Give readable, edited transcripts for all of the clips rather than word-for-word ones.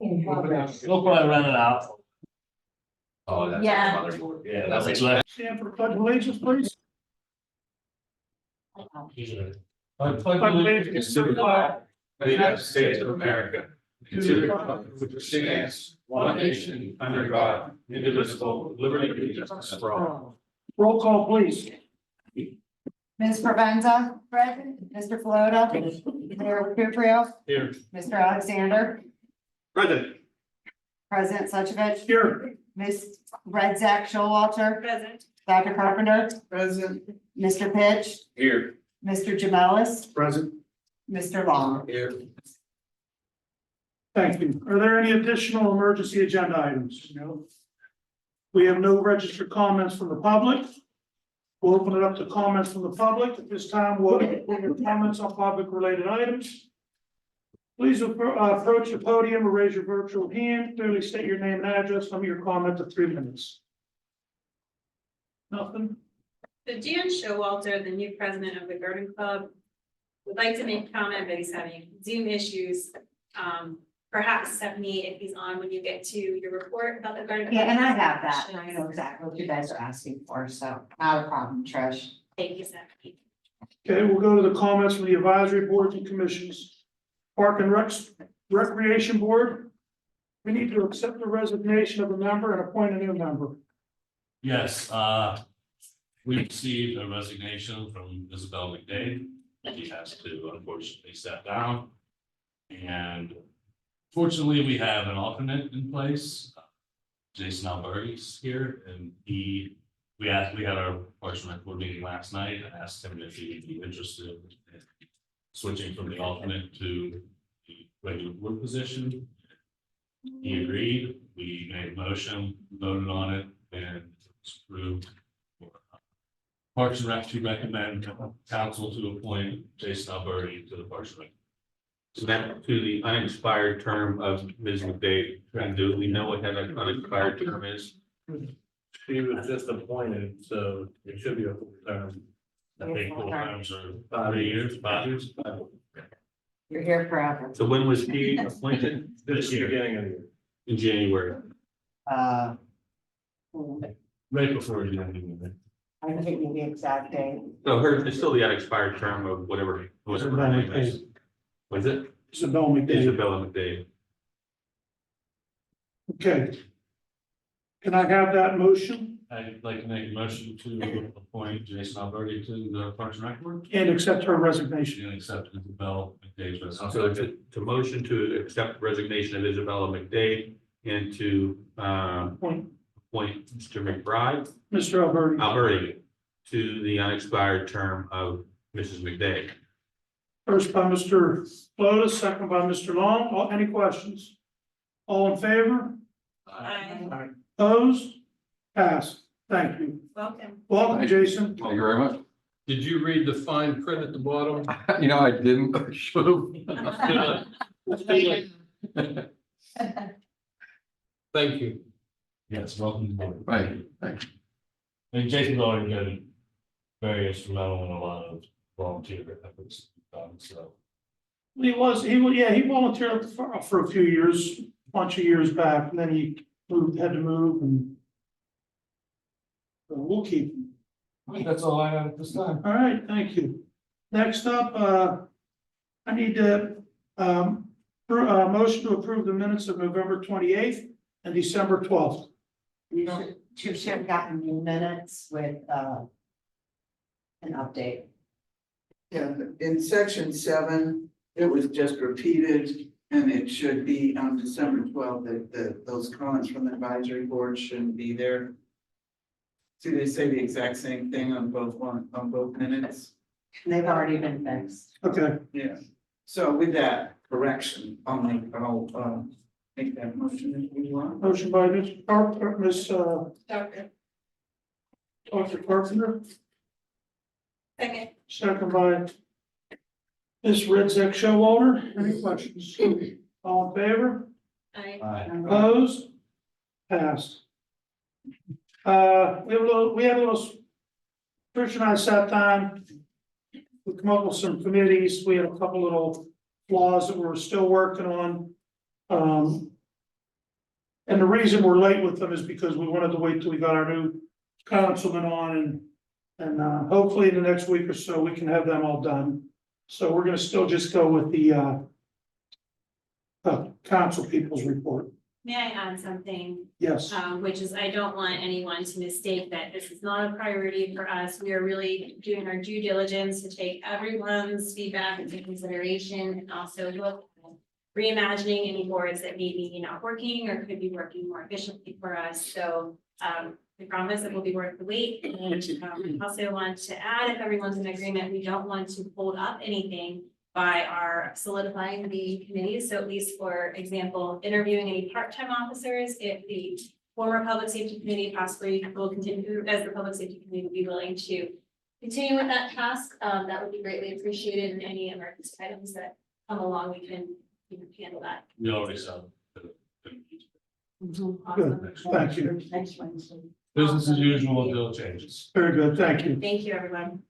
We'll probably run it out. Oh, that's Yeah. motherboard. Yeah, that's what. Stand for the pledge of allegiance, please. I pledge allegiance to the flag of the United States of America, and to the republic which stands one nation under God, indivisible, with liberty and justice for all. Roll call, please. Ms. Provenza. Present. Mr. Floda. Mayor Cuprio. Here. Mr. Alexander. Present. President Suchovich. Here. Ms. Redzak Showalter. Present. Dr. Carpenter. Present. Mr. Pitch. Here. Mr. Jamelis. Present. Mr. Long. Here. Thank you. Are there any additional emergency agenda items? No. We have no registered comments from the public. We'll open it up to comments from the public. At this time, we'll open your comments on public related items. Please approach the podium or raise your virtual hand. Clearly state your name and address. Limit your comment to 3 minutes. Nothing? So Jan Showalter, the new president of the Garden Club, would like to make comment, but he's having Zoom issues. Perhaps Stephanie, if he's on when you get to your report about the Garden Club. Yeah, and I have that, and I know exactly what you guys are asking for, so not a problem, Trish. Thank you, Stephanie. Okay, we'll go to the comments from the advisory boards and commissions. Park and Recreation Board. We need to accept the resignation of a member and appoint a new member. Yes, we received a resignation from Isabel McDade. She has to unfortunately step down. And fortunately, we have an alternate in place. Jason Alberti's here, and we had our Parks and Rec board meeting last night and asked him if he would be interested in switching from the alternate to the regular board position. He agreed. We made a motion, voted on it, and it was approved. Parks and Rec to recommend council to appoint Jason Alberti to the Parks and Rec. So that to the unexpired term of Ms. McDade, and do we know what that unexpired term is? She was just appointed, so it should be a full term. I think full terms are 5 years, 5 years. You're here forever. So when was he appointed? This year, beginning of the year, In January. I right before the end of the year. don't think the exact date. So it's still the unexpired term of whatever her name is. Was it? Isabel McDade. Isabella McDade. Okay. Can I have that motion I'd like to make a motion to appoint Jason Alberti to the Parks and Rec board and accept her resignation? and accept Isabel McDade's So resignation. to motion to accept resignation of Isabella McDade and to Appoint appoint Mr. McBride, Mr. Alberti, to the unexpired term of Mrs. McDade. First by Mr. Lotus, second by Mr. Long. Any questions? All in favor? Aye. Opposed? Passed. Thank you. Welcome. Welcome, Jason. Thank you very much. Did you read the fine print at the bottom? You know, I didn't, I should have. Thank you. Yes, welcome to the board. Right, thanks. And Jason's already been very instrumental in a lot of volunteer efforts, so. He volunteered for a few years, a bunch of years back, and then he had to move and so we'll keep him. I think that's all I have at this time. All right, thank you. Next up, I need to, motion to approve the minutes of November 28th and December 12th. You should have gotten new minutes with, an update. Yeah, in section 7, it was just repeated, and it should be on December 12th, that those comments from the advisory board shouldn't be there. See, they say the exact same thing on both minutes. They've already been fixed. Okay, Yeah. So with that correction, I'll make that motion if you want. motion by Mr. Carpenter, Doctor. Dr. Carpenter, Second. second by Ms. Redzak Showalter. Any questions? All in favor? Aye. Opposed? Passed. We had a little, Trish and I sat down. We come up with some committees. We had a couple little flaws that we're still working on. And the reason we're late with them is because we wanted to wait till we got our new councilman on and hopefully in the next week or so, we can have them all done. So we're gonna still just go with the council people's report. May I add something? Yes, Which is I don't want anyone to mistake that this is not a priority for us. We are really doing our due diligence to take everyone's feedback into consideration and also look at reimagining any boards that may be not working or could be working more efficiently for us. So I promise it will be worth the wait. And also want to add, if everyone's in agreement, we don't want to hold up anything by our solidifying the committees. So at least, for example, interviewing any part-time officers, if the former public safety committee possibly will continue, as the public safety committee would be willing to continue with that task, that would be greatly appreciated. And any emergency items that come along, we can handle that. We already saw. good, thank you. Next Wednesday. Business as usual until it changes. Very good, thank you. Thank you, everyone.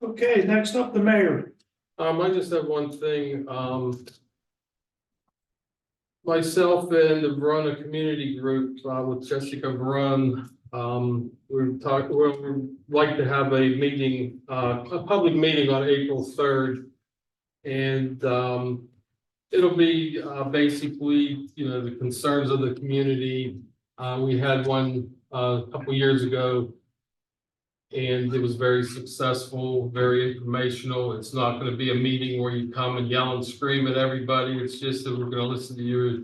Okay, next up, the mayor. I just have one thing, myself and the Verona Community Group, with Jessica Veron, we'd like to have a meeting, a public meeting on April 3rd. And, it'll be, basically, the concerns of the community. We had one, a couple years ago. And it was very successful, very informational. It's not gonna be a meeting where you come and yell and scream at everybody. It's just that we're gonna listen to your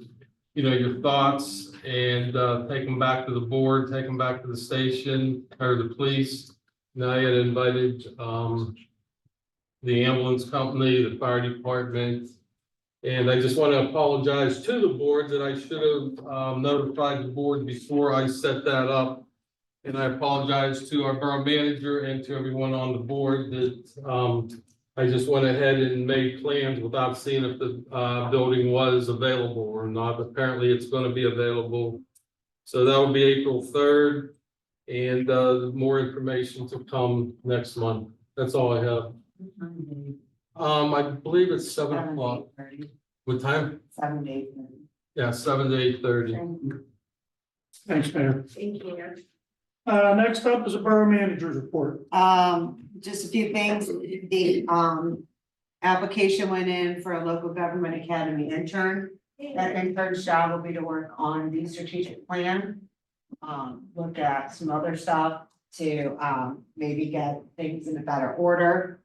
thoughts and take them back to the board, take them back to the station or the police. And I had invited the ambulance company, the fire department. And I just want to apologize to the board that I should have notified the board before I set that up. And I apologize to our borough manager and to everyone on the board that I just went ahead and made plans without seeing if the building was available or not. Apparently, it's going to be available. So that will be April 3rd. And more information to come next month. That's all I have. I believe it's 7 o'clock. What time? 7 to 8. Yeah, 7 to 8:30. Thanks, Mayor. Thank you. Next up is a borough manager's report. Just a few things, the, application went in for a local government academy intern. That intern's job will be to work on the strategic plan. Look at some other stuff to, maybe get things in a better order.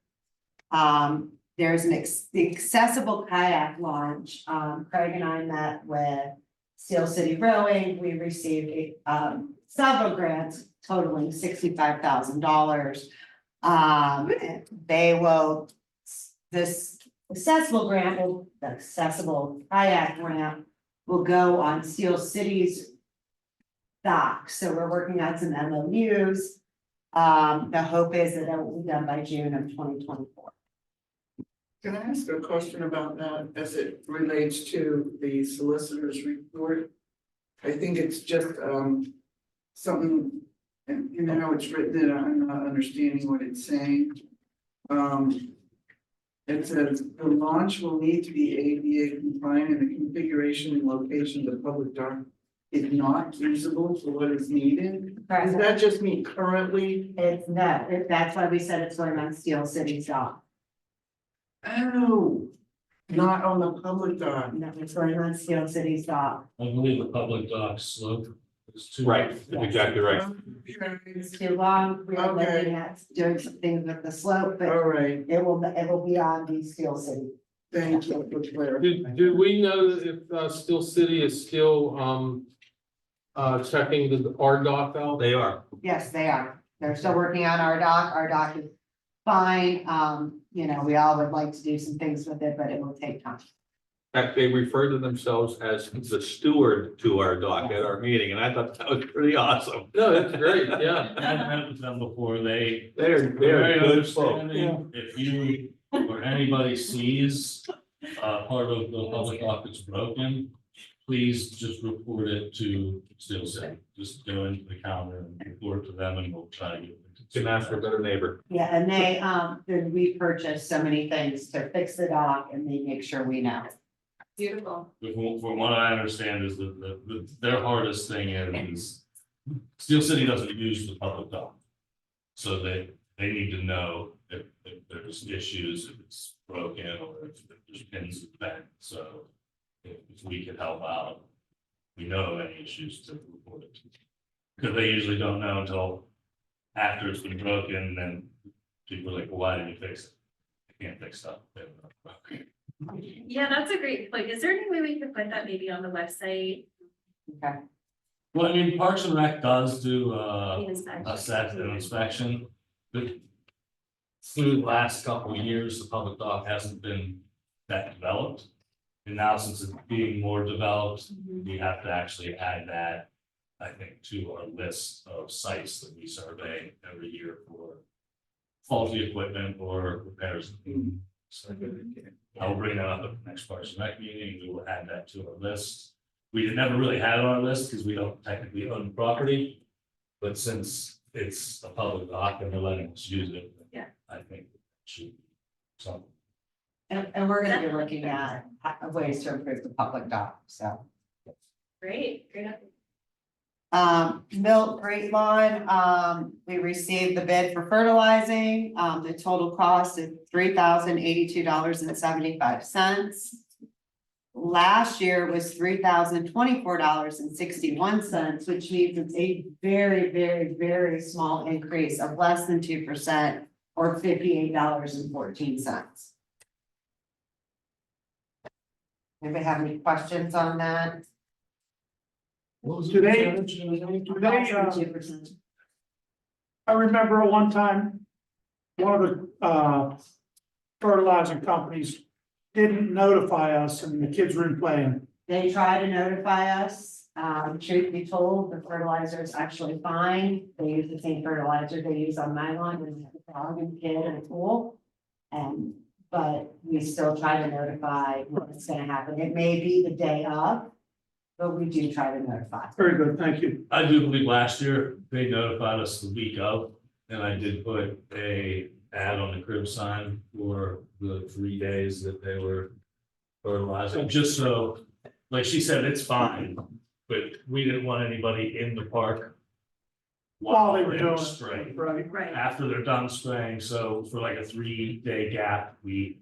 There's the accessible kayak launch. Craig and I met with Steel City Rowing. We received several grants totaling $65,000. This accessible kayak ramp will go on Steel City's dock. So we're working on some MOUs. The hope is that it will be done by June of 2024. Can I ask a question about that as it relates to the solicitor's report? I think it's just something, and you know how it's written, that I'm not understanding what it's saying. It says the launch will need to be ADA compliant and the configuration and location of the public dock is not feasible for what is needed. Does that just mean currently? It's no, that's why we said it's going on Steel City's dock. Oh, not on the public dock. No, it's going on Steel City's dock. I believe the public dock slope is too. Right, exactly right. Okay. It's too long. We're Okay. looking at doing some things with the slope, but All right, it will be on the Steel City. thank you for clarifying. Do we know if Steel City is still checking the RDOF out? They are. Yes, they are. They're still working on our dock. Our dock is fine. We all would like to do some things with it, but it will take time. In fact, they refer to themselves as the steward to our dock at our meeting, and I thought that was pretty awesome. No, that's great, yeah. I've met with them before, they're They're very good folk. understanding. If you or anybody sees part of the public dock that's broken, please just report it to Steel City. Just go into the counter and report to them and we'll try to get. Can ask for a better neighbor. Yeah, and we purchased so many things to fix the dock and they make sure we know. Beautiful. From what I understand is that their hardest thing is Steel City doesn't use the public dock. So they need to know if there's issues, if it's broken or if there's pins bent, so. If we could help out, we know of any issues to report it. Because they usually don't know until after it's been broken, and then people are like, well, why didn't you fix it? I can't fix stuff. They don't know. Yeah, that's a great point. Is there any way we could put that maybe on the website? Okay. Well, I mean, Parks and Rec does do The inspection? a set an inspection. But through the last couple of years, the public dock hasn't been that developed. And now since it's being more developed, we have to actually add that, I think, to our list of sites that we survey every year for faulty equipment or repairs. So I'll bring that up at the next Parks and Rec meeting. We will add that to our list. We never really had it on our list because we don't technically own the property. But since it's a public dock and they're letting us use it. Yeah. I think it should be something. And we're gonna be looking at ways to improve the public dock, so. Great. Milt Great Lawn, we received the bid for fertilizing, the total cost is $3,082.75. Last year was $3,024.61, which means it's a very, very, very small increase of less than 2% or $58.14. Anybody have any questions on that? What was Do they- percentage? Do they, 2%. I remember at one time, one of the fertilizing companies didn't notify us and the kids were in playing. They try to notify us, truth be told, the fertilizer is actually fine, they use the same fertilizer they use on my lawn, when they have a dog and kid and a pool. But we still try to notify what's gonna happen, it may be the day of, but we do try to notify. Very good, thank you. I do believe last year they notified us the week of, and I did put a ad on the crib sign for the 3 days that they were fertilizing, just so, like she said, it's fine, but we didn't want anybody in the park While they were doing spraying. it, right? Right. After they're done spraying, so for like a 3-day gap, we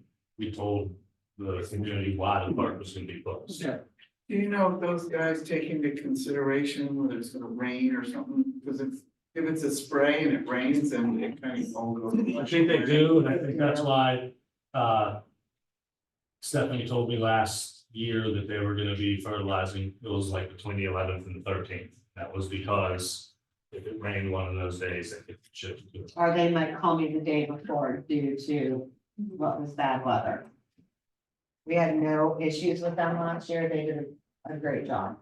told the community why the park was gonna be closed. Yeah. Do you know if those guys take into consideration whether it's gonna rain or something? Because if it's a spray and it rains, then it kind of all goes. I think they do, and I think that's why, Stephanie told me last year that they were gonna be fertilizing, it was like between the 11th and the 13th. That was because if it rained one of those days, it could shift to it. Or they might call me the day before due to what was bad weather. We had no issues with them last year, they did a great job.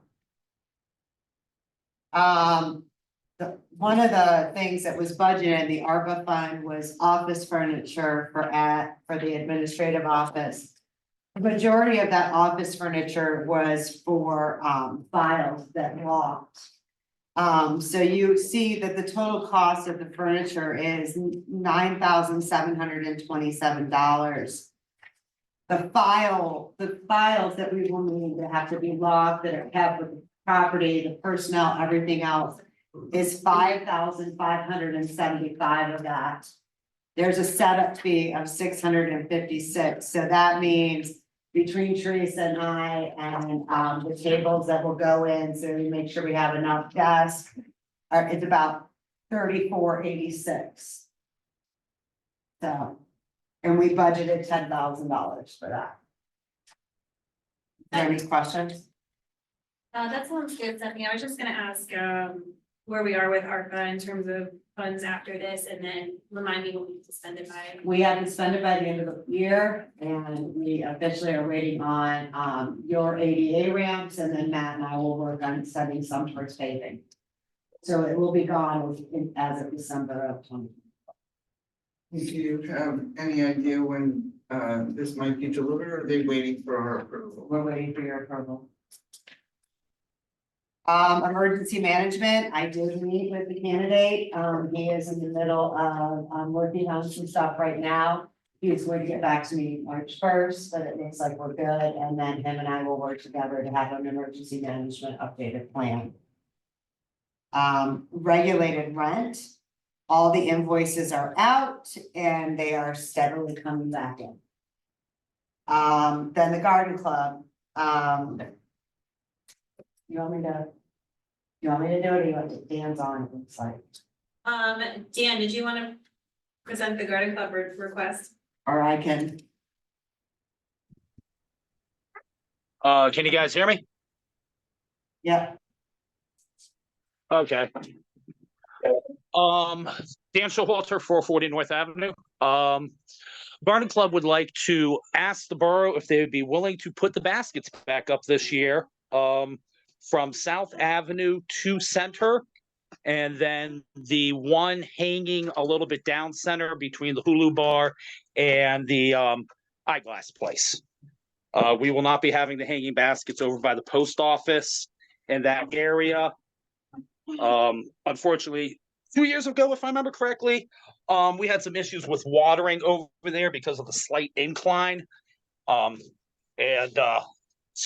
One of the things that was budgeted in the ARPA fund was office furniture for the administrative office. The majority of that office furniture was for files that locked. So you see that the total cost of the furniture is $9,727. The files that we will need to have to be locked, that are kept with the property, the personnel, everything else is $5,575 of that. There's a setup fee of $656, so that means between Teresa and I and the tables that will go in, so we make sure we have enough desks. It's about $34.86. So, and we budgeted $10,000 for that. Any questions? That sounds good, Stephanie. I was just gonna ask, where we are with ARPA in terms of funds after this, and then remind me what we need to spend it by. We have to spend it by the end of the year, and we officially are waiting on your ADA ramps, and then Matt and I will work on setting some towards paving. So it will be gone as of December of 2020. Do you have any idea when this might be delivered, or are they waiting for our approval? We're waiting for your approval. Emergency management, I did meet with the candidate, he is in the middle of, working on some stuff right now. he's going to get back to me March first, but it looks like we're good, and then him and I will work together to have an emergency management updated plan. Regulated rent, all the invoices are out and they are steadily coming back in. Then the garden club, you want me to do it, or you want to Dan's on, it looks like, Dan, did you want to present the garden club request? or I can, Can you guys hear me? yeah, Okay. Dan Showalter, 440 North Avenue. Garden Club would like to ask the borough if they would be willing to put the baskets back up this year, from South Avenue to Center. And then the one hanging a little bit down center between the Hulu bar and the eyeglass place. We will not be having the hanging baskets over by the post office in that area. Unfortunately, 2 years ago, if I remember correctly, we had some issues with watering over there because of the slight incline. So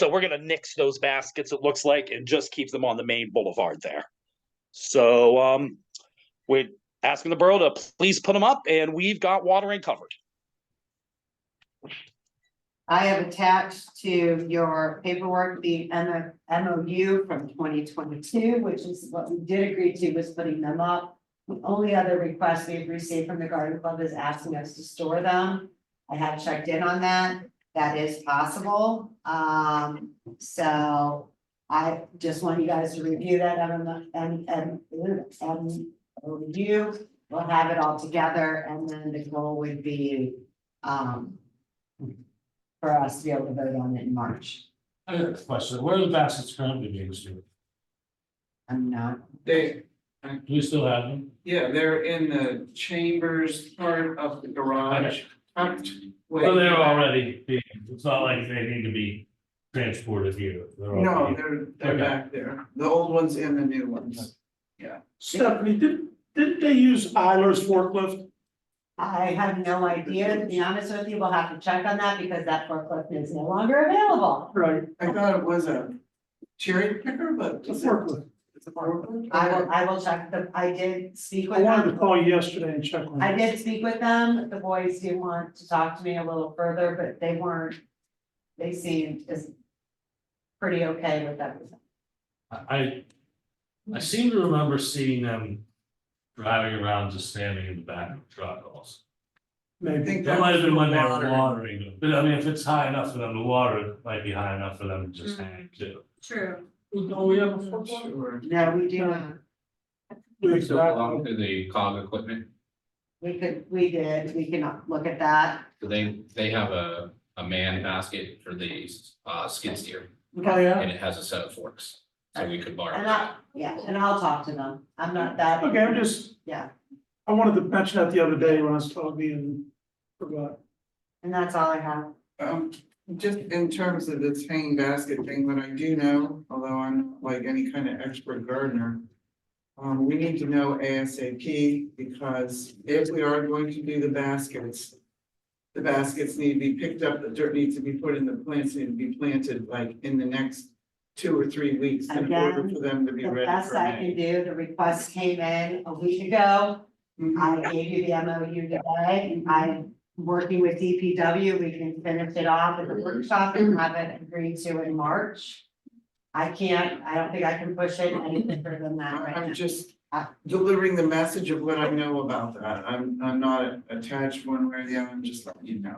we're gonna nix those baskets, it looks like, and just keep them on the main boulevard there. So we're asking the borough to please put them up, and we've got watering covered. I have attached to your paperwork, the MOU from 2022, which is what we did agree to, was putting them up. The only other request we've received from the garden club is asking us to store them. I have checked in on that. That is possible. So I just want you guys to review that and review. We'll have it all together, and then the goal would be for us to be able to vote on it in March. I got a question. Where are the baskets currently being stored? I'm not, They, Do we still have them? yeah, they're in the chambers part of the garage. tucked way So they're back. already being, it's not like they need to be transported here. They're No, already- they're Okay. back there, the old ones and the new ones. Stephanie, didn't they use Eiler's forklift? I have no idea, to be honest with you, we'll have to check on that because that forklift is no longer available. Right, I thought it was a cherry picker, but. the forklift. It's a forklift? I will check I did speak I with wanted to them. call you yesterday and check on I it. did speak with them, the boys did want to talk to me a little further, but they seemed as pretty okay with everything. I seem to remember seeing them driving around, just standing in the back of the truck also. Maybe. That might have been when they were watering them, but I mean, if it's high enough for them to water, it might be high enough for them to just hang too. True. Don't we have a forklift? Sure. No, we do not. We still belong to the COG equipment, We did, we can look at that. so they have a man basket for the skid steer, Oh, yeah, and it has a set of forks, so we could borrow And that. and I'll talk to them, I'm not that. okay, I'm just. Yeah. I wanted to mention that the other day when I was talking and forgot. And that's all I have. Just in terms of this hanging basket thing, what I do know, although I'm not like any kind of expert gardener. We need to know ASAP, because if we are going to do the baskets. The baskets need to be picked up, the dirt needs to be put in, the plants need to be planted like in the next 2 or 3 weeks in order for them to be The ready best for I can May. do, the request came in a week ago. Mhm. I gave you the MOU today. I'm working with DPW. We can finish it off at the workshop and have it agreed to in March. I don't think I can push it any quicker than that right now. I'm just delivering the message of what I know about that. I'm not attached one way or the other, I'm just letting you know.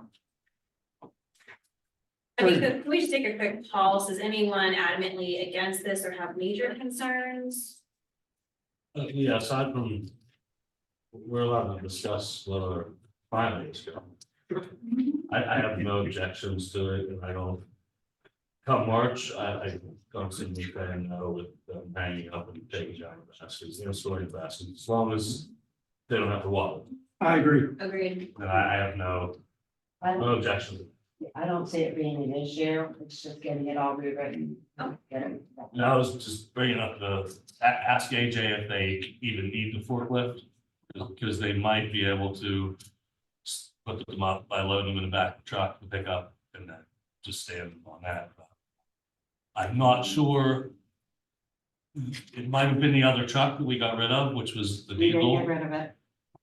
I mean, can we just take a quick pulse? Is anyone adamantly against this or have major concerns? Yeah, aside from, we're allowed to discuss whether finally it's going. I have no objections to it, and I don't. Come March, I don't see me saying no with them hanging up and taking down the baskets, they're storing the baskets, as long as they don't have to water. I agree. Agreed. And I have no objection. I don't see it being an issue. It's just getting it all rewritten. Getting- And I was just bringing up ask AJ if they even need the forklift, because they might be able to put them up by loading them in the back of the truck to pick up and then just stand on that. I'm not sure. It might have been the other truck that we got rid of, which was the We didn't get diesel. rid of it.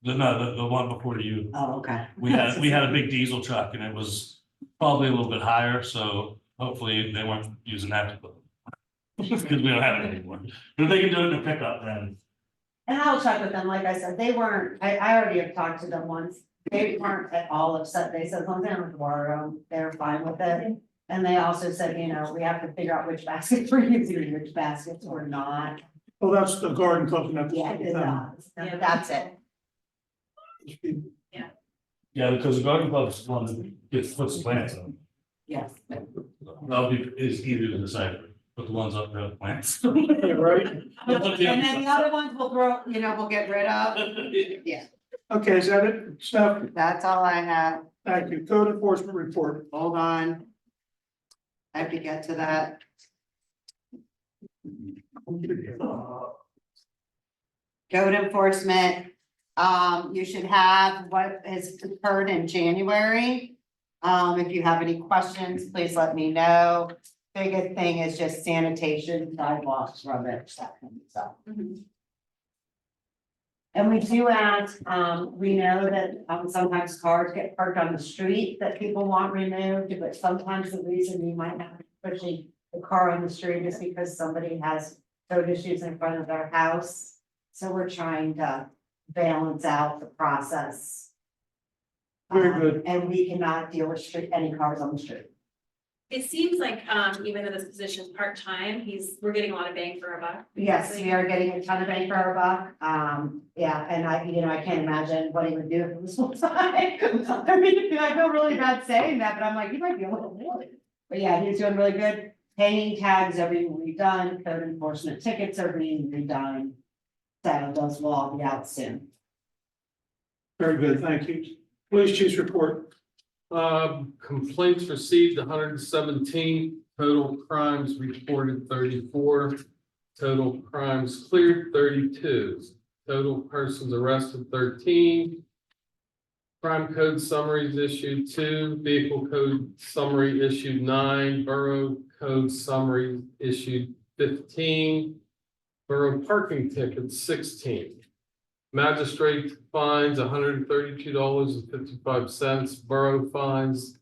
The one before you. Oh, okay. We had a big diesel truck and it was probably a little bit higher, so hopefully they weren't using that to put. Because we don't have it anymore. But if they can do it in a pickup, then And I'll check with them, like I said, they weren't, I already have talked to them once, they weren't at all upset, they said, something with tomorrow, they're fine with it. And they also said, you know, we have to figure out which baskets we're using, which baskets we're not. Well, that's the garden club. and Yeah, it does, and that's it. yeah, because the garden club is one that gets puts the plants on. Yes. That'll be is easier to decipher. Put the ones up there with plants. Yeah, right? And then the other ones we'll throw, you know, we'll get rid of, yeah, Okay, is that it, Steph? that's all I have, Thank you. Code enforcement report. hold on. I have to get to that. Code enforcement, you should have what has occurred in January. If you have any questions, please let me know. Biggest thing is just sanitation, sidewalks, rubbish, that kind of stuff. And we do ask, we know that, sometimes cars get parked on the street that people want removed, but sometimes the reason we might not be pushing the car on the street is because somebody has code issues in front of their house. So we're trying to balance out the process. Very good. And we cannot deal with any cars on the street. It seems like, even though this position is part-time, we're getting a lot of bang for our buck. Yes, we are getting a ton of bang for our buck. Yeah, and I can't imagine what he would do if it was full time. I mean, I feel really bad saying that, but I'm like, he might be a little more. But yeah, he's doing really good. Hanging tags are being redone, code enforcement tickets are being redone. So those will all be out soon. Very good, thank you. Police chief's report. Complaints received 117, total crimes reported 34, total crimes cleared 32, total persons arrested 13. Crime code summaries issued 2, vehicle code summary issued 9, borough code summary issued 15, borough parking tickets 16. Magistrate fines $132.55, borough fines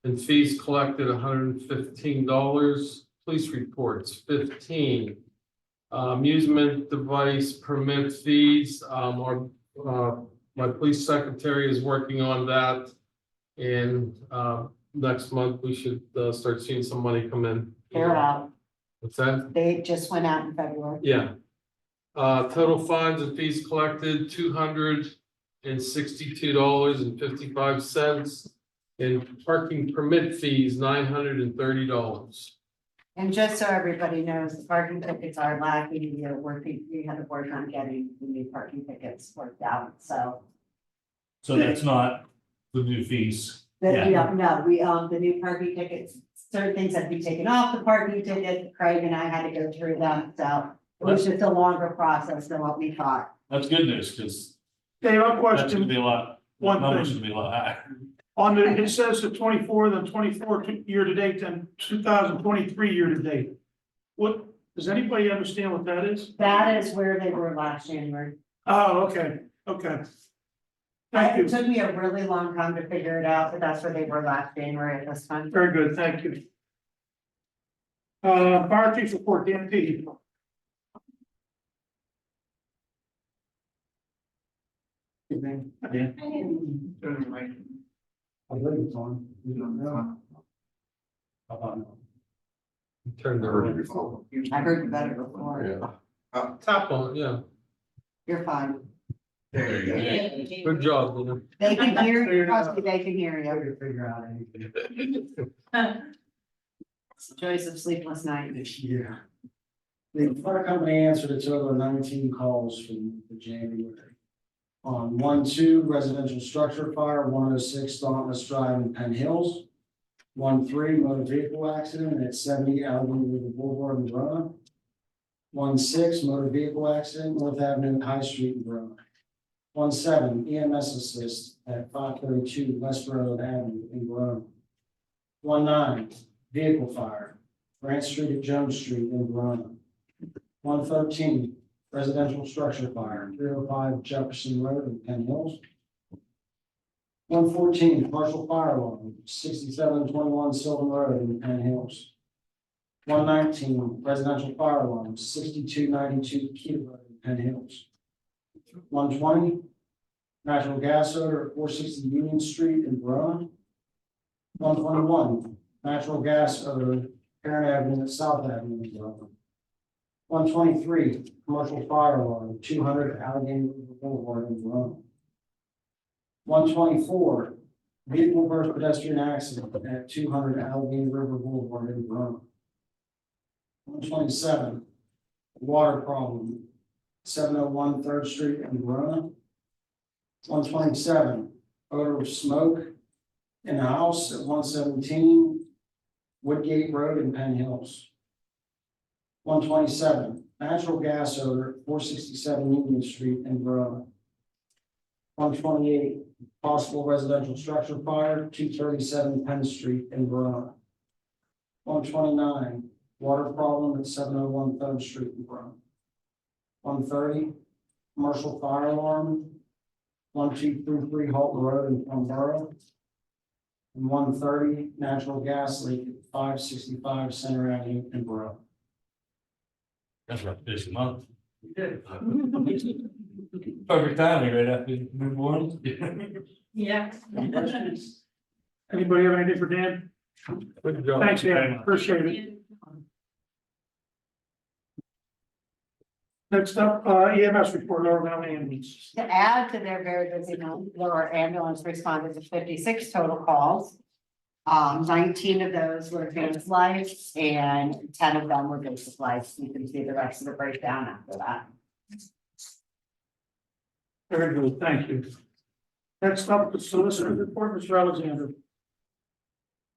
and fees collected $115, police reports 15. Amusement device permit fees, my police secretary is working on that. And next month, we should start seeing some money come in. They're out. What's that? They just went out in February. Yeah. Total fines and fees collected, $262.55. And parking permit fees, $930. And just so everybody knows, the parking tickets are lacking. We had to work on getting the new parking tickets worked out, so. So that's not the new fees. The new parking tickets, certain things had to be taken off the parking ticket. Craig and I had to go through them, so it was just a longer process than what we thought. That's good news, because Dave, a that's gonna question. be a lot, One numbers thing. should be a lot higher. On the, it says the 24, then 24 year to date, then 2023 year to date. What, does anybody understand what that is? That is where they were last January. Oh, okay, okay. Thank It you. took me a really long time to figure it out, but that's where they were last January at this time. Very good, thank you. Fire chief report, Dan P. Turn the. I heard you better before. Tap on, it, yeah. You're fine. There you go. Good job, Lena. They can hear you, trust me, they can hear you. Figure out anything. Choice of sleepless night. Yeah. The fire company answered a total of 19 calls from the January. On 1-2 residential structure fire, 106 Dauntless Drive in Penn Hills. 1-3 motor vehicle accident at 70 Alvin River Boulevard in Verona. 1-6 motor vehicle accident, North Avenue, High Street in Verona. 1-7 EMS assist at 532 West Road Avenue in Verona. 19, vehicle fire, Grant Street at Jones Street in Verona. 113, residential structure fire, 305 Jefferson Road in Penn Hills. 114, partial fire alarm, 6721 Sylvan Road in Penn Hills. 119, residential fire alarm, 6292 Key Road in Penn Hills. 120, natural gas odor at 460 Union Street in Verona. 121, natural gas odor, Parent Avenue at South Avenue in Verona. 123, commercial fire alarm, 200 Allegheny River Boulevard in Verona. 124, vehicle versus pedestrian accident at 200 Allegheny River Boulevard in Verona. 127, water problem, 701 3rd Street in Verona. 127, odor of smoke in a house at 117 Woodgate Road in Penn Hills. 127, natural gas odor at 467 Union Street in Verona. 128, possible residential structure fire, 237 Penn Street in Verona. 129, water problem at 701 3rd Street in Verona. 130, commercial fire alarm, 1233 Halton Road in Palmboro. And 130, natural gas leak at 565 Center Avenue in Verona. That's right, this month. We did. Perfect timing right after we move on. Yeah. Anybody have anything for Dan? Good job. Thanks, Dan, appreciate it. Next up, EMS report, Overland Ambulance. To add to their very busy month, our ambulance responded to 56 total calls. 19 of those were advanced life and 10 of them were basic life. You can see the rest of the breakdown after that. Very good, thank you. Next up, the solicitor report, Mr. Alexander.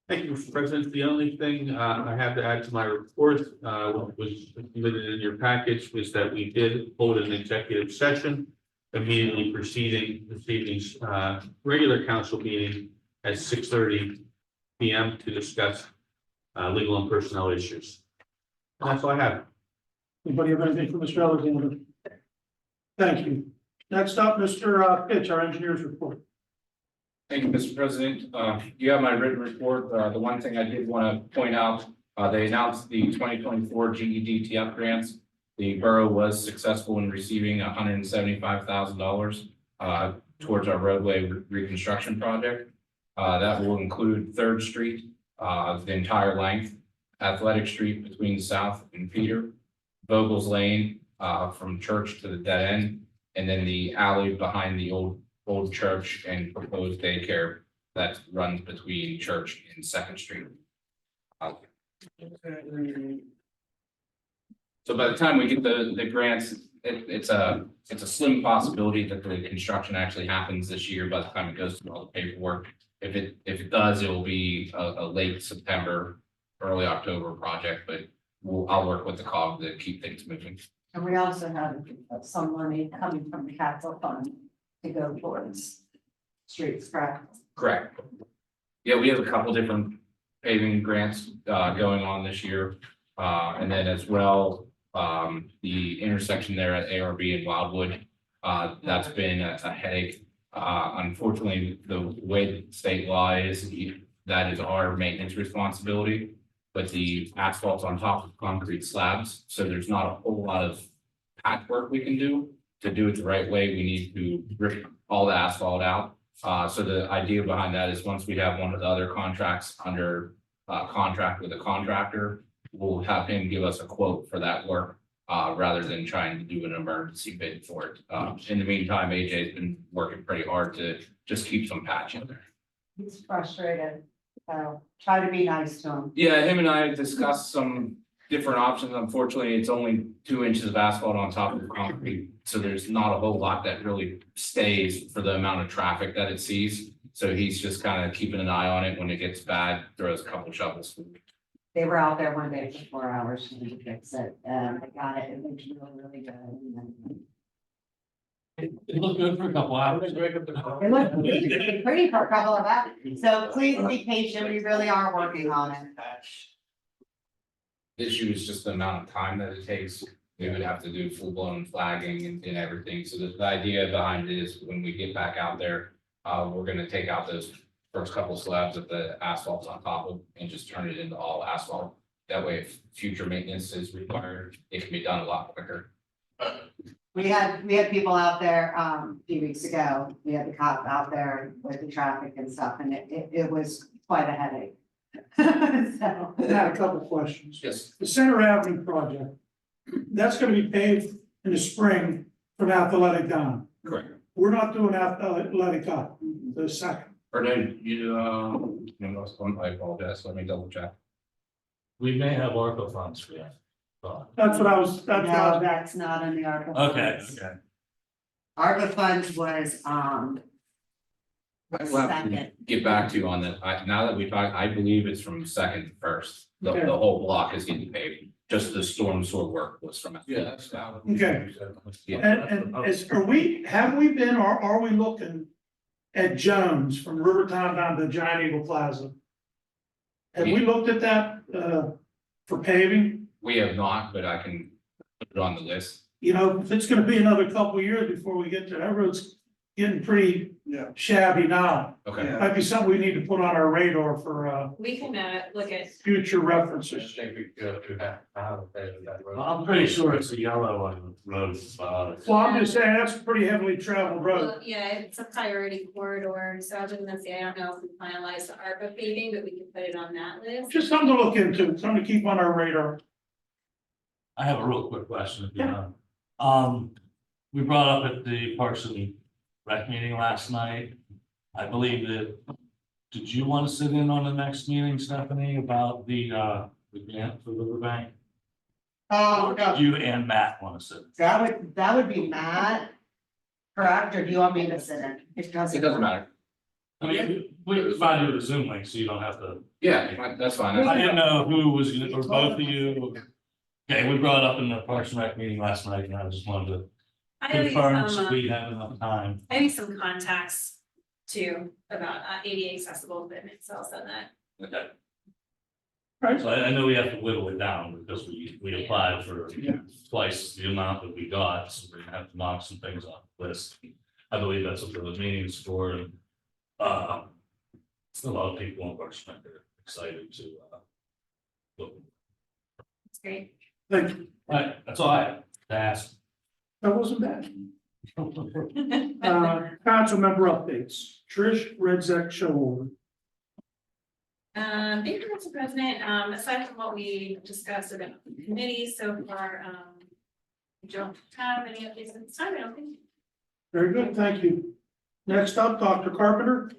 Thank you, Mr. President. The only thing I have to add to my report, which was included in your package, was that we did hold an executive session immediately preceding this evening's regular council meeting at 6:30 p.m. to discuss legal and personnel issues. And that's all I have. Anybody have anything for Mr. Alexander? Thank you. Next up, Mr. Pitch, our engineers report. Thank you, Mr. President. You have my written report. The one thing I did want to point out, they announced the 2024 GEDTF grants. The borough was successful in receiving $175,000 towards our roadway reconstruction project. That will include 3rd Street, the entire length, Athletic Street between South and Peter, Vogel's Lane from Church to the dead end, and then the alley behind the old church and proposed daycare that runs between Church and 2nd Street. So by the time we get the grants, it's a slim possibility that the construction actually happens this year by the time it goes through all the paperwork. If it does, it will be a late September, early October project, but I'll work with the COG to keep things moving. And we also have some money coming from the capital fund to go towards streets, correct? Correct. Yeah, we have a couple different paving grants going on this year. And then as well, the intersection there at ARB and Wildwood, that's been a headache. Unfortunately, the way the state law is, that is our maintenance responsibility. But the asphalt's on top of concrete slabs, so there's not a whole lot of patchwork we can do. To do it the right way, we need to rip all the asphalt out. So the idea behind that is once we have one of the other contracts under contract with a contractor, we'll have him give us a quote for that work rather than trying to do an emergency bid for it. In the meantime, AJ's been working pretty hard to just keep some patch in there. He's frustrated, so try to be nice to him. Yeah, him and I discussed some different options. Unfortunately, it's only 2 inches of asphalt on top of concrete. So there's not a whole lot that really stays for the amount of traffic that it sees. So he's just kind of keeping an eye on it. When it gets bad, throws a couple shovels. They were out there one day for 4 hours to fix it, and I got it, it looked really, really good. And then It looked good for a couple hours. It looked pretty for a couple of hours, so please be patient, we really are working on it. The issue is just the amount of time that it takes. We would have to do full blown flagging and everything. So the idea behind it is when we get back out there, we're gonna take out those first couple slabs that the asphalt's on top of and just turn it into all asphalt. That way, if future maintenance is required, it can be done a lot quicker. We had people out there, a few weeks ago, we had the cop out there with the traffic and stuff, and it was quite a headache. So, I had a couple of questions. Yes, The Center Avenue project, that's gonna be paved in the spring from Athletic down. correct. We're not doing Athletic up, the second. Or then you, I apologize. Let me double check. We may have ARPA funds for that. That's what I was, that's what I no, was. that's not in the ARPA. Okay, funds. okay. ARPA funds was, Well, second. get back to you on that. Now that we talked, I believe it's from second to first. The Okay. whole block is getting paved. Just the storm sewer work was from. Okay. Yeah. And have we been, or are we looking at Jones from Rivertown down to Giant Eagle Plaza? Have we looked at that, for paving? We have not, but I can put it on the list. You know, if it's gonna be another couple of years before we get to that road's getting pretty shabby now. Okay. Yeah. Might be something we need to put on our radar for, We can, look at, future references. I'm pretty sure it's a yellow on the road. Well, I'm just saying, that's a pretty heavily traveled road. well, yeah, it's a priority corridor, so I was gonna say, I don't know if we finalize the ARPA paving, but we can put it on that list. Just something to look into, something to keep on our radar. I have a real quick question, if you know. We brought up at the Parks and Rec meeting last night. I believe that, did you want to sit in on the next meeting, Stephanie, about the grant for Riverbank? Oh, no, You and Matt want to sit? that would be Matt. Correct, or do you want me to sit in? It doesn't matter. I mean, we provided you a Zoom link, so you don't have to. Yeah, that's fine. I didn't know who was, gonna or both of you. Okay, we brought it up in the Parks and Rec meeting last night, and I just wanted to I have confirm some, so we have enough time. I have some contacts too about ADA accessible equipment, so I'll send that. Okay. Right. So I know we have to whittle it down because we applied for twice the amount that we got, so we're gonna have to knock some things off the list. I believe that's what the meeting's for, and a lot of people in Parks and Rec are excited to look. It's great. Thank you. All right, that's all I have to ask. That wasn't bad. Council member updates. Trish, Redzak, Show. Thank you, Mr. President. Aside from what we discussed about the committee so far, we don't have any updates at this time, I don't think. Very good, thank you. Next up, Dr. Carpenter.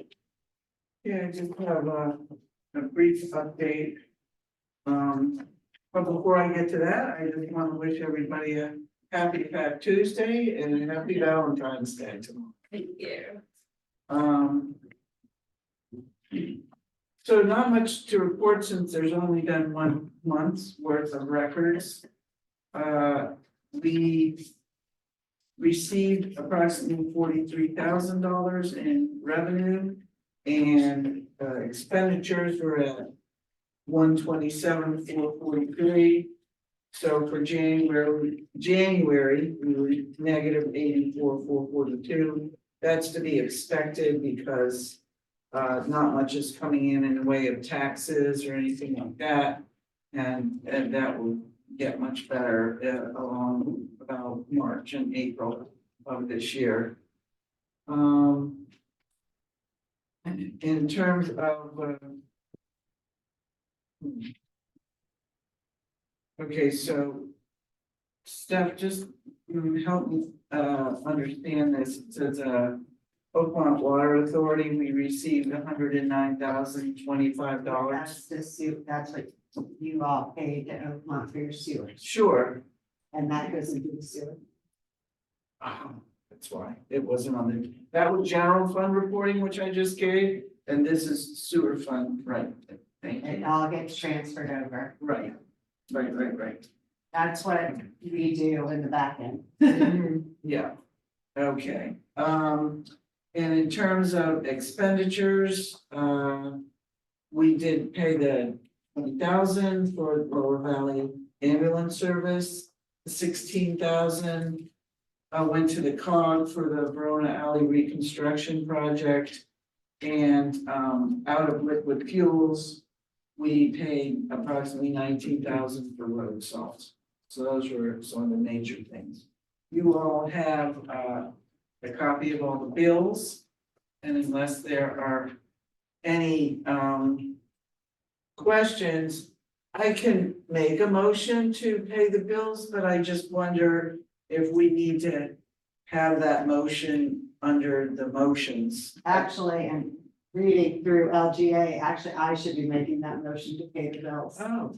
Yeah, I just have a brief update. But before I get to that, I just want to wish everybody a happy Fat Tuesday and a happy Valentine's Day tomorrow. Thank you. So not much to report since there's only been 1 month's worth of records. We received approximately $43,000 in revenue, and expenditures were at 127,443. So for January, we were negative 84,442. That's to be expected because not much is coming in the way of taxes or anything like that. And that will get much better along about March and April of this year. In terms of okay, so Steph, just help me understand this. It says Oakmont Water Authority, we received $109,025. That's the suit, that's what you all paid to Oakmont for your sewers, Sure. and that goes into the sewer. That's why it wasn't on the, that was general fund reporting, which I just gave, and this is sewer fund, right? Thank It you. all gets transferred over. Right. That's what we do in the back end. Yeah. Okay, and in terms of expenditures, we did pay the 20,000 for Lower Valley Ambulance Service. 16,000 went to the COG for the Verona Alley Reconstruction Project. And, out of liquid fuels, we paid approximately 19,000 for road salt. So those were some of the major things. You all have, a copy of all the bills. And unless there are any, questions, I can make a motion to pay the bills, but I just wonder if we need to have that motion under the motions. Actually, and reading through LGA, actually, I should be making that motion to pay the bills. Oh,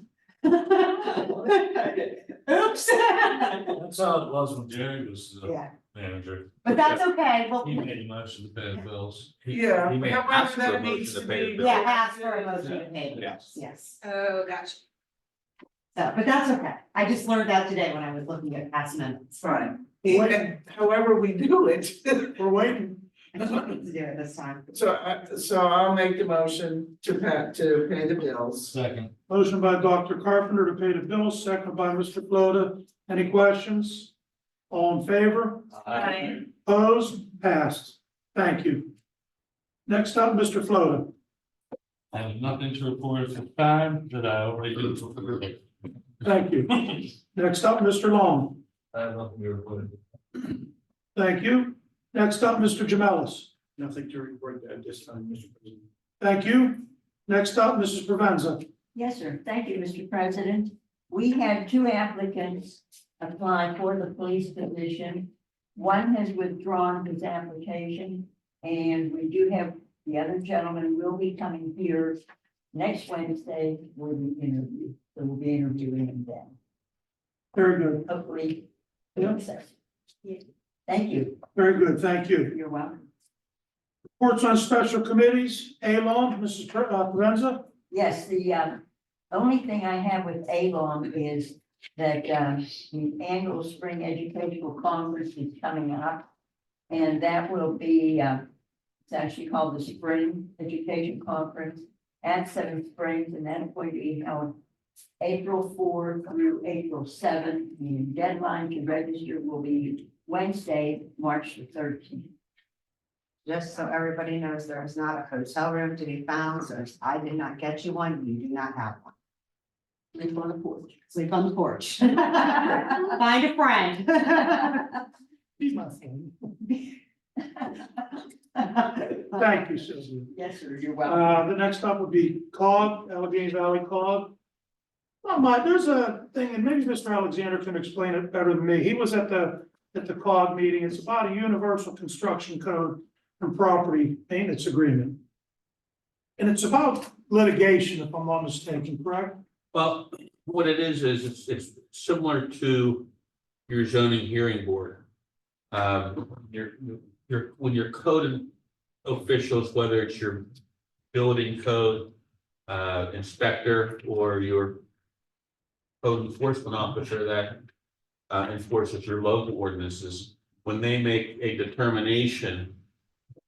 Oops. That's how it was when Jerry was the Yeah, manager. but that's okay, well, He made a motion to pay the bills. yeah. He may however ask for a that motion needs to to pay the be- bill. yeah, ask for a motion to pay the bills, yes. Oh, gotcha. So, but that's okay, I just learned that today when I was looking at past minutes. Fine. However we do it. We're waiting. I don't need to do it this time. So I'll make the motion to pay the bills. Second. Motion by Dr. Carpenter to pay the bills, second by Mr. Flota. Any questions? All in favor? Aye. Opposed? Passed. Thank you. Next up, Mr. Flota. I have nothing to report at the time that I already did for the group. Thank you. Next up, Mr. Long. I have nothing to report. Thank you. Next up, Mr. Jamelis. Nothing to report at this time, Mr. President. Thank you. Next up, Mrs. Provenza. Yes, sir. Thank you, Mr. President. We had 2 applicants apply for the police position. One has withdrawn his application, and we do have the other gentleman will be coming here next Wednesday for the interview. So we'll be interviewing him then. Very good. Hopefully, he'll accept. Thank you. Very good. Thank you. You're welcome. Reports on special committees. A-Long, Mrs. Provenza. Yes, the only thing I have with Avon is that the annual spring educational conference is coming up. And that will be, it's actually called the Spring Education Conference at Seven Springs, and that's going to be held April 4 through April 7. The deadline to register will be Wednesday, March the 13th. Just so everybody knows, there is not a hotel room to be found, so if I did not get you one, you do not have one. Sleep on the porch. Sleep on the porch. Find a friend. Thank you, Susan. Yes, sir, you're welcome. The next up would be COG, Allegheny Valley COG. Oh my, there's a thing, and maybe Mr. Alexander can explain it better than me. He was at the COG meeting. It's about a universal construction code and property maintenance agreement. And it's about litigation, if I'm not mistaken, correct? Well, what it is it's similar to your zoning hearing board. When your code officials, whether it's your building code inspector or your code enforcement officer that enforces your local ordinances, when they make a determination,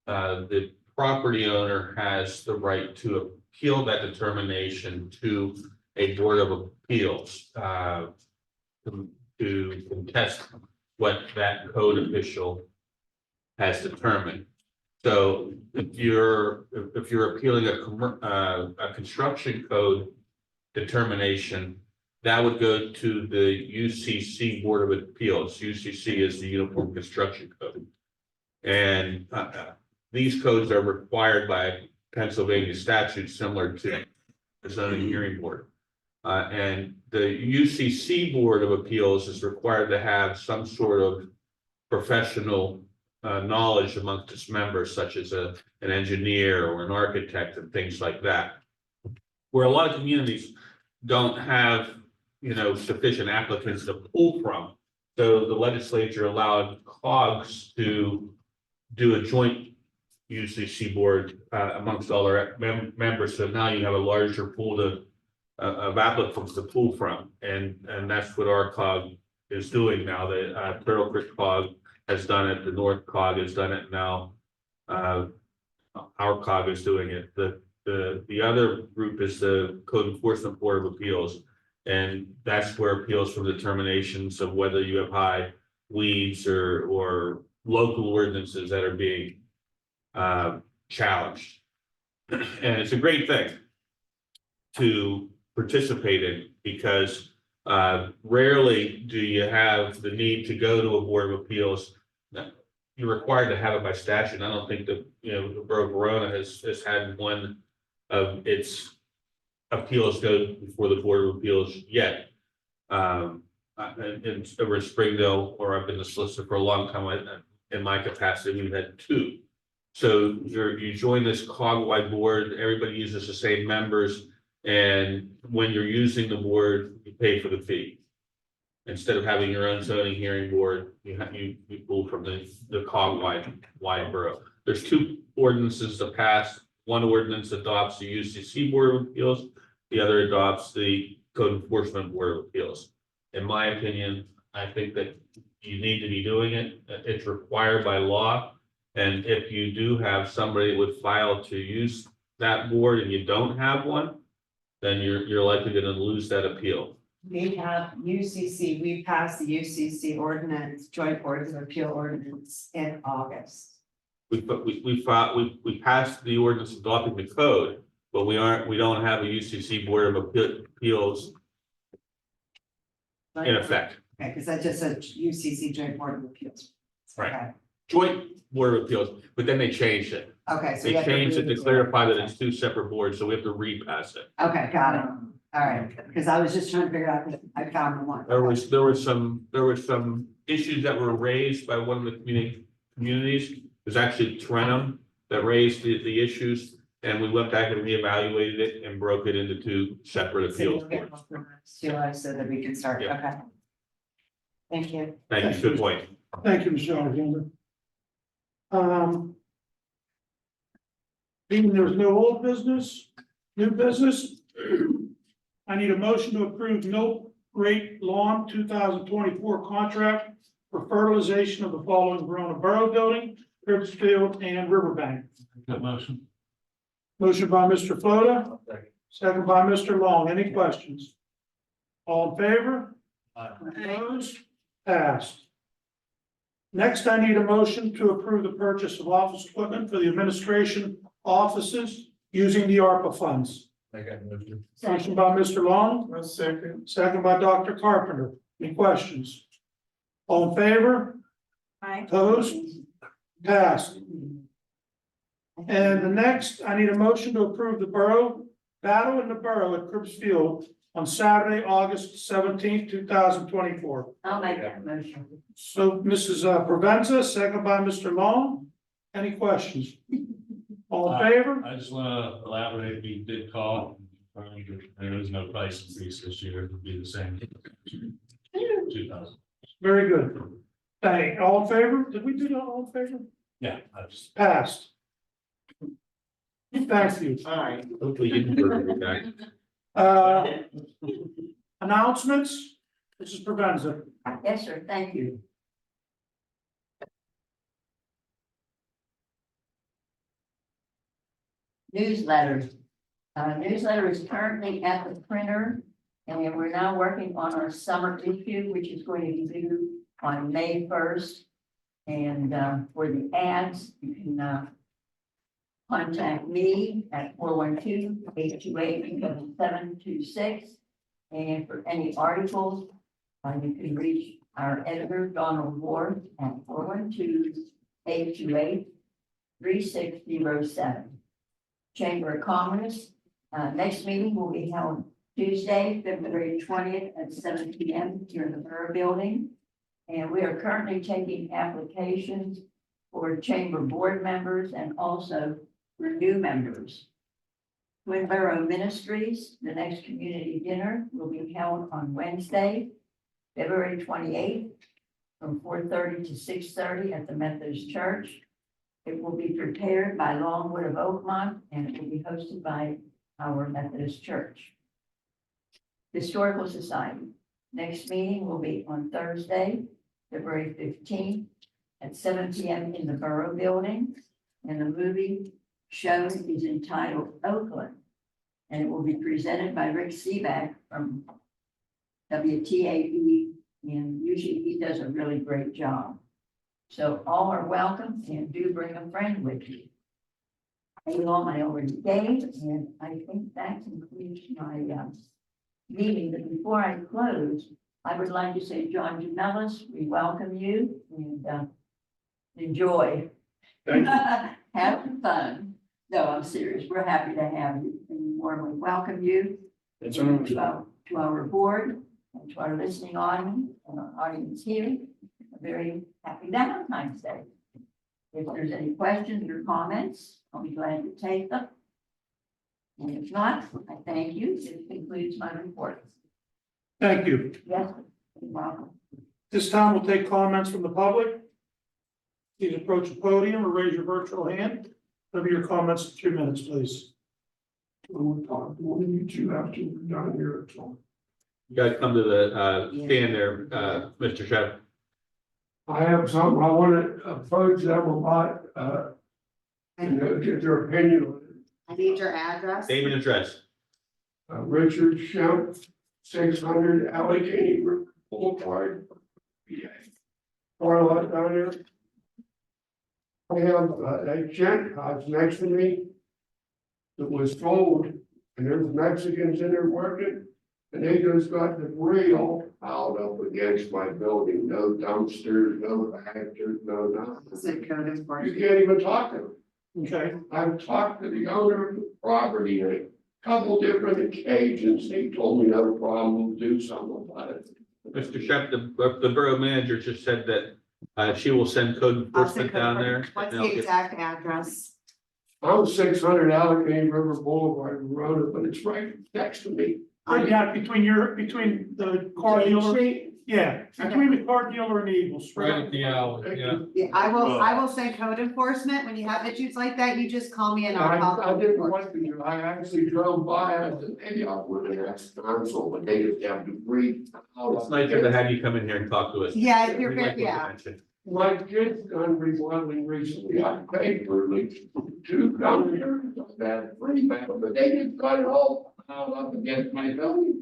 the property owner has the right to appeal that determination to a board of appeals to contest what that code official has determined. So if you're appealing a construction code determination, that would go to the UCC Board of Appeals. UCC is the Uniform Construction Code. And these codes are required by Pennsylvania statute similar to the zoning hearing board. And the UCC Board of Appeals is required to have some sort of professional knowledge amongst its members, such as an engineer or an architect and things like that. Where a lot of communities don't have, sufficient applicants to pull from. So the legislature allowed COGS to do a joint UCC board amongst all their members. So now you have a larger pool of applicants to pull from. And that's what our COG is doing now. The Turtle Creek COG has done it, the North Cog has done it now. Our cog is doing it. The other group is the Code Enforcement Board of Appeals. And that's where appeals from determinations of whether you have high weeds or local ordinances that are being challenged. And it's a great thing to participate in because rarely do you have the need to go to a Board of Appeals. You're required to have it by statute. I don't think that, the Borough of Verona has had one of its appeals go before the Board of Appeals yet. And over in Springdale, or I've been the solicitor for a long time, in my capacity, we've had two. So you join this cog-wide board, everybody uses the same members, and when you're using the board, you pay for the fee. Instead of having your own zoning hearing board, you pull from the cog-wide borough. There's two ordinances to pass. One ordinance adopts the UCC Board of Appeals, the other adopts the Code Enforcement Board of Appeals. In my opinion, I think that you need to be doing it. It's required by law. And if you do have somebody that would file to use that board and you don't have one, then you're likely going to lose that appeal. We have UCC, we passed the UCC ordinance, joint boards of appeal ordinance in August. We passed the ordinance adopting the code, but we don't have a UCC Board of Appeals in effect. Okay, because that just said UCC joint board of appeals. Right. Joint Board of Appeals, but then they changed it. Okay, so. They we have changed it to read clarify that it's two separate boards, so we have to repass it. Okay, got it. All right, because I was just trying to figure out, because I found the one. There were some issues that were raised by one of the communities. It was actually Trenum that raised the issues, and we went back and reevaluated it and broke it into two separate So you'll appeals get boards. both of us to us so that we can start, Yeah. okay. Thank you. Thank you, good point. Thank you, Michelle Alexander. Being there's no old business, new business. I need a motion to approve Mill Rate Lawn 2024 contract for fertilization of the following Verona Borough Building, Field, and Riverbank. Good motion. Motion by Mr. Floda, second by Mr. Long. Any questions? All in favor? Opposed? Passed. Next, I need a motion to approve the purchase of office equipment for the administration offices using the ARPA funds. Motion by Mr. Long. Second by Dr. Carpenter. Any questions? All in favor? Aye. Opposed? Passed. And the next, I need a motion to approve the borough battle in the borough at Cribbs Field on Saturday, August 17th, 2024. I'll make that motion. So Mrs. Provenza, second by Mr. Long. Any questions? All in favor? I just want to elaborate, we did call, there is no price increase this year, it would be the same. 2,000. Very good. Thank, all in favor? Did we do that all in favor? Yeah, I just. Passed. Thank you. Hopefully you can bring it back. Announcements? Mrs. Provenza. Yes, sir, thank you. Newsletter. Newsletter is currently at the printer, and we're now working on our summer issue, which is going to be due on May 1st. And for the ads, you can contact me at 412-828-7726. And for any articles, you can reach our editor, Donald Ward, at 412-828-3607. Chamber of Commerce, next meeting will be held Tuesday, February 20th at 7 p.m. here in the Borough Building. And we are currently taking applications for chamber board members and also for new members. Twin Borough Ministries, the next community dinner will be held on Wednesday, February 28th, from 4:30 to 6:30 at the Methodist Church. It will be prepared by Longwood of Oakmont, and it will be hosted by our Methodist Church. Historical Society, next meeting will be on Thursday, February 15th, at 7 p.m. in the Borough Building. And the movie show is entitled Oakland. And it will be presented by Rick Seaback from WTAE, and usually he does a really great job. So all are welcome, and do bring a friend with you. I already gave, and I think that concludes my meeting. But before I close, I would like to say, John Jamelis, we welcome you and enjoy. Have fun. No, I'm serious. We're happy to have you and warmly welcome you to our board and to our listening audience here. A very happy Valentine's Day. If there's any questions or comments, I'll be glad to take them. And if not, I thank you. This concludes my report. Thank you. Yes, you're welcome. This time we'll take comments from the public. Please approach the podium or raise your virtual hand. Limit your comments to 2 minutes, please. You guys come to the stand there, Mr. Chef. I have something I want to approach them about, and get their opinion on it. I need your address. Name and address. Richard Shemp, 600 Allegheny Boulevard. Car lot down there. I have a gent house next to me that was sold, and there's Mexicans in there working, and they just got the rail piled up against my building, no dumpsters, no actors, no nothing. You can't even talk to them. Okay, I've talked to the owner of the property on a couple different occasions, he told me no problem, we'll do something about it. Mr. Chef, the borough manager just said that she will send code enforcement down there. What's and they'll the get- exact address? I'm 600 Allegheny River Boulevard in Verona, but it's right next to me. yeah, between the car dealer, yeah, between the car dealer and the Eagles. Right at the alley, yeah. Yeah, I will send code enforcement. When you have issues like that, you just call me and I'll call. I didn't want to, I actually drove by, I said, maybe I'll put an X console, but they just have to breathe. It's nicer to have you come in here and talk to us. Yeah, you're We like good, yeah. what you mentioned. My kid's done remodeling recently, I paid for at least 2 computers, that free back, but they just got it all piled up against my building.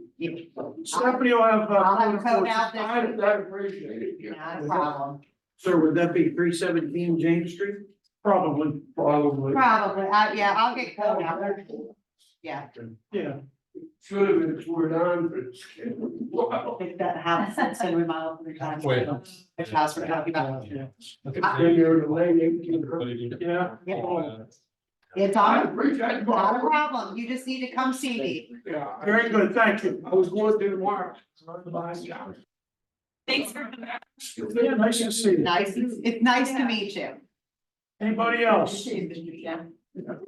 Stephanie will have. I'll have code out this I appreciate it. Not a problem. So would that be 317 James Street? Probably, Probably. Yeah, I'll get code out there. Yeah. yeah. Should have been torn down, but it's. Wow. Pick that house that's in remodel for the time. Wait. Which house we're talking about? Yeah. It's been there the late 1800s. Yeah. It's I on, appreciate it. not a problem. You just need to come see me. Yeah. Very good, thank you. I was going to tomorrow. Bye. Thanks for coming. Yeah, nice to see you. It's nice to meet you. Anybody else? Mr. Chairman.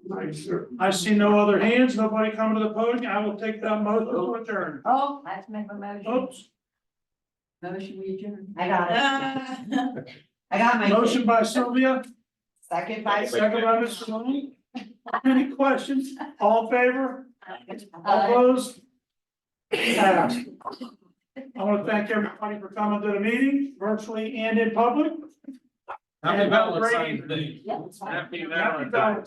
Nice, sir. I see no other hands, nobody coming to the podium. I will take that motion to adjourn. Oh, let's make a motion. Oops, Motion we adjourn. I got it. I got my. motion by Sylvia, Second by. second by Mr. Maloney. Any questions? All in favor? All opposed? Passed. I want to thank everybody for coming to the meeting, virtually and in public. Happy And have a great Valentine's Day. Yeah. Happy Happy Valentine's. Valentine's.